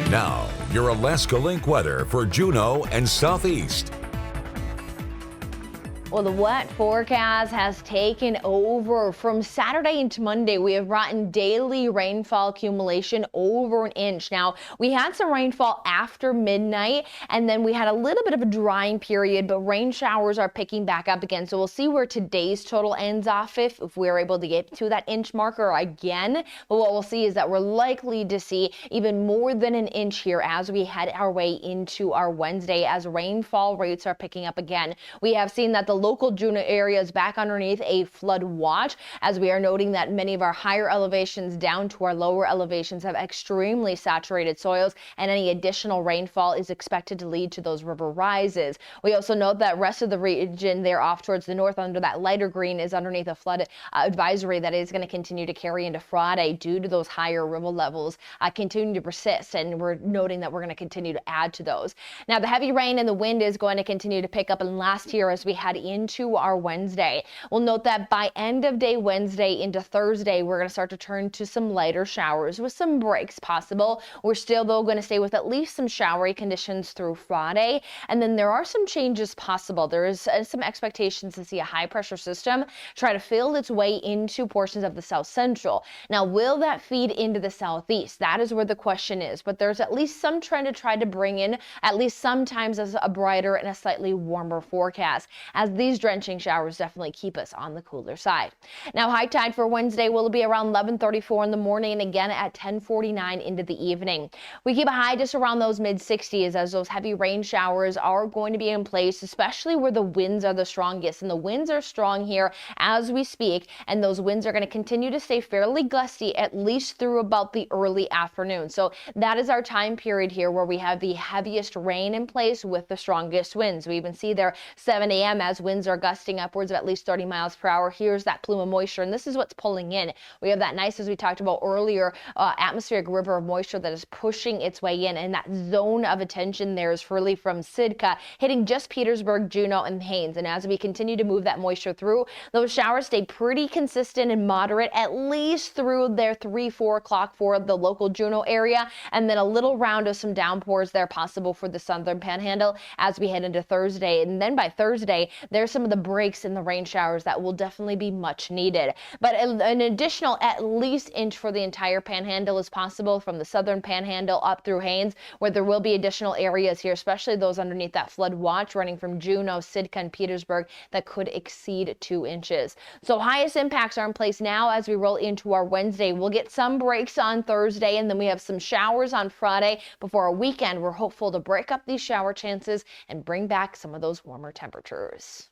Now, your Alaska Link weather for Juneau and Southeast. Well, the wet forecast has taken over. From Saturday into Monday, we have brought in daily rainfall accumulation over an inch. Now, we had some rainfall after midnight, and then we had a little bit of a drying period, but rain showers are picking back up again. So we'll see where today's total ends off if we're able to get to that inch marker again. But what we'll see is that we're likely to see even more than an inch here as we head our way into our Wednesday, as rainfall rates are picking up again. We have seen that the local Juneau area is back underneath a flood watch, as we are noting that many of our higher elevations down to our lower elevations have extremely saturated soils, and any additional rainfall is expected to lead to those river rises. We also note that rest of the region there off towards the north under that lighter green is underneath a flood advisory that is going to continue to carry into Friday due to those higher river levels continuing to persist, and we're noting that we're going to continue to add to those. Now, the heavy rain and the wind is going to continue to pick up and last here as we head into our Wednesday. We'll note that by end of day Wednesday into Thursday, we're going to start to turn to some lighter showers with some breaks possible. We're still, though, going to stay with at least some showery conditions through Friday. And then there are some changes possible. There is some expectations to see a high pressure system try to fill its way into portions of the south central. Now, will that feed into the southeast? That is where the question is. But there's at least some trend to try to bring in, at least sometimes, as a brighter and a slightly warmer forecast, as these drenching showers definitely keep us on the cooler side. Now, high tide for Wednesday will be around 11:34 in the morning and again at 10:49 into the evening. We keep a high just around those mid-60s as those heavy rain showers are going to be in place, especially where the winds are the strongest. And the winds are strong here as we speak, and those winds are going to continue to stay fairly gusty at least through about the early afternoon. So that is our time period here where we have the heaviest rain in place with the strongest winds. We even see there 7 a.m. as winds are gusting upwards of at least 30 miles per hour. Here's that plume of moisture, and this is what's pulling in. We have that nice, as we talked about earlier, atmospheric river of moisture that is pushing its way in, and that zone of attention there is really from Sitka hitting just Petersburg, Juneau, and Haines. And as we continue to move that moisture through, those showers stay pretty consistent and moderate at least through their 3-4 o'clock for the local Juneau area, and then a little round of some downpours there possible for the southern panhandle as we head into Thursday. And then by Thursday, there's some of the breaks in the rain showers that will definitely be much needed. But an additional at least inch for the entire panhandle is possible from the southern panhandle up through Haines, where there will be additional areas here, especially those underneath that flood watch running from Juneau, Sitka, and Petersburg, that could exceed 2 inches. So highest impacts are in place now as we roll into our Wednesday. We'll get some breaks on Thursday, and then we have some showers on Friday before our weekend. We're hopeful to break up these shower chances and bring back some of those warmer temperatures.